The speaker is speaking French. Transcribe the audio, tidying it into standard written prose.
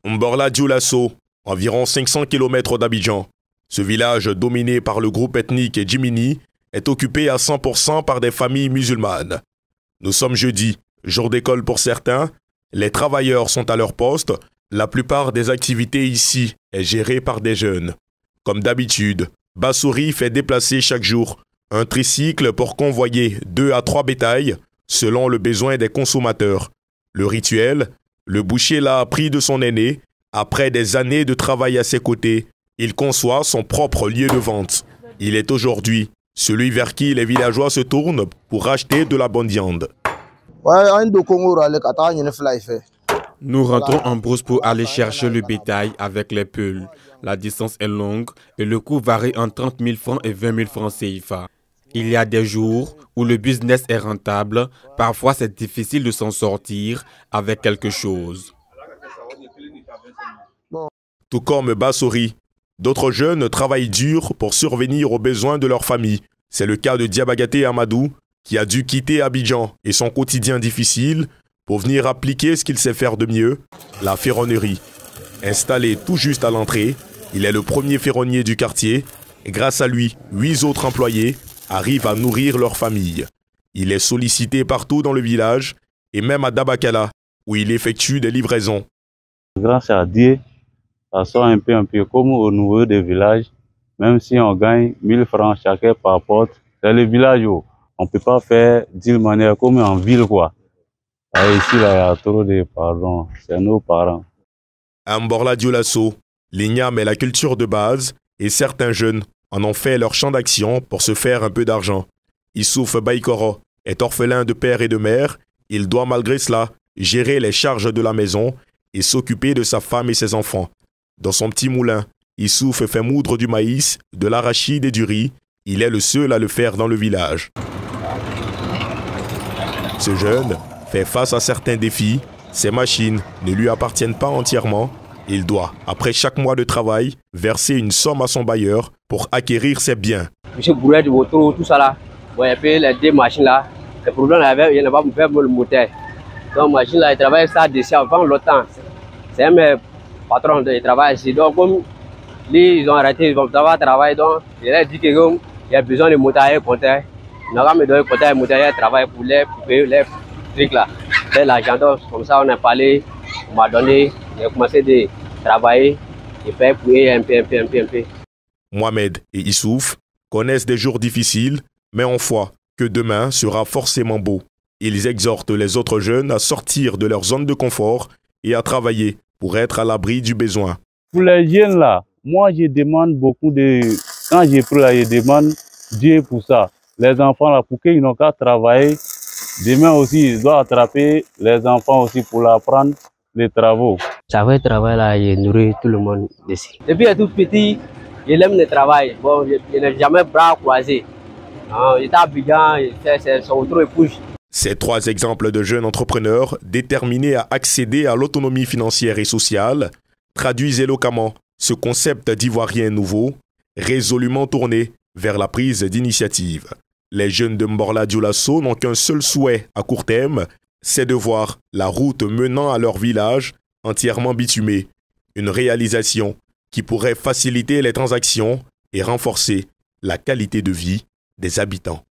Mborla Dioulasso, environ 500 km d'Abidjan. Ce village dominé par le groupe ethnique Djimini est occupé à 100% par des familles musulmanes. Nous sommes jeudi, jour d'école pour certains. Les travailleurs sont à leur poste. La plupart des activités ici est gérée par des jeunes. Comme d'habitude, Bassouri fait déplacer chaque jour un tricycle pour convoyer 2 à 3 bétails selon le besoin des consommateurs. Le rituel, le boucher l'a appris de son aîné. Après des années de travail à ses côtés, il conçoit son propre lieu de vente. Il est aujourd'hui celui vers qui les villageois se tournent pour acheter de la bonne viande. Nous rentrons en brousse pour aller chercher le bétail avec les peuls. La distance est longue et le coût varie entre 30 000 francs et 20 000 francs CFA. Il y a des jours où le business est rentable, parfois c'est difficile de s'en sortir avec quelque chose. Tout comme Bassouri, d'autres jeunes travaillent dur pour survenir aux besoins de leur famille. C'est le cas de Diabagaté Amadou, qui a dû quitter Abidjan et son quotidien difficile pour venir appliquer ce qu'il sait faire de mieux, la ferronnerie. Installé tout juste à l'entrée, il est le premier ferronnier du quartier et grâce à lui, 8 autres employés arrivent à nourrir leur famille. Il est sollicité partout dans le village et même à Dabakala, où il effectue des livraisons. Grâce à Dieu, ça sort un peu comme au niveau des villages, même si on gagne 1000 francs chacun par porte. Dans les villages, on ne peut pas faire d'une manière comme en ville, quoi. Et ici, là, il y a trop de pardon, c'est nos parents. À Mborla Dioulasso, l'igname est la culture de base et certains jeunes en ont fait leur champ d'action pour se faire un peu d'argent. Issouf Baïkoro est orphelin de père et de mère. Il doit malgré cela gérer les charges de la maison et s'occuper de sa femme et ses enfants. Dans son petit moulin, Issouf fait moudre du maïs, de l'arachide et du riz. Il est le seul à le faire dans le village. Ce jeune fait face à certains défis. Ses machines ne lui appartiennent pas entièrement. Il doit, après chaque mois de travail, verser une somme à son bailleur pour acquérir ses biens. Monsieur Bourret, tout ça là, il y a les 2 machines là. Le problème avait, il n'a pas fait le moteur. Donc, machine là, il travaille ça d'ici avant longtemps. C'est un patron de travail ici. Donc, comme ils ont arrêté, ils vont travailler. Donc, il a dit qu'il y a besoin de moteur et compteur. Il n'a pas me donné le compteur et moteur travail pour payer les trucs là. L'argent, comme ça, on a parlé, on m'a donné, j'ai commencé à travailler et faire pour un peu. Mohamed et Issouf connaissent des jours difficiles, mais ont foi que demain sera forcément beau. Ils exhortent les autres jeunes à sortir de leur zone de confort et à travailler pour être à l'abri du besoin. Pour les jeunes là, moi je demande beaucoup de... Quand j'ai pris là, je demande Dieu pour ça. Les enfants là, pour qu'ils n'ont qu'à travailler. Demain aussi, ils doivent attraper les enfants aussi pour leur apprendre les travaux. Ça fait le travail là, il nourrit tout le monde ici. Depuis tout petit, il aime le travail. Bon, il n'a jamais bras croisés. Il est Abidjan, c'est son trou épouse. Ces 3 exemples de jeunes entrepreneurs déterminés à accéder à l'autonomie financière et sociale traduisent éloquemment ce concept d'ivoirien nouveau, résolument tourné vers la prise d'initiative. Les jeunes de Mborla Dioulasso n'ont qu'un seul souhait à court terme, c'est de voir la route menant à leur village entièrement bitumée. Une réalisation qui pourrait faciliter les transactions et renforcer la qualité de vie des habitants.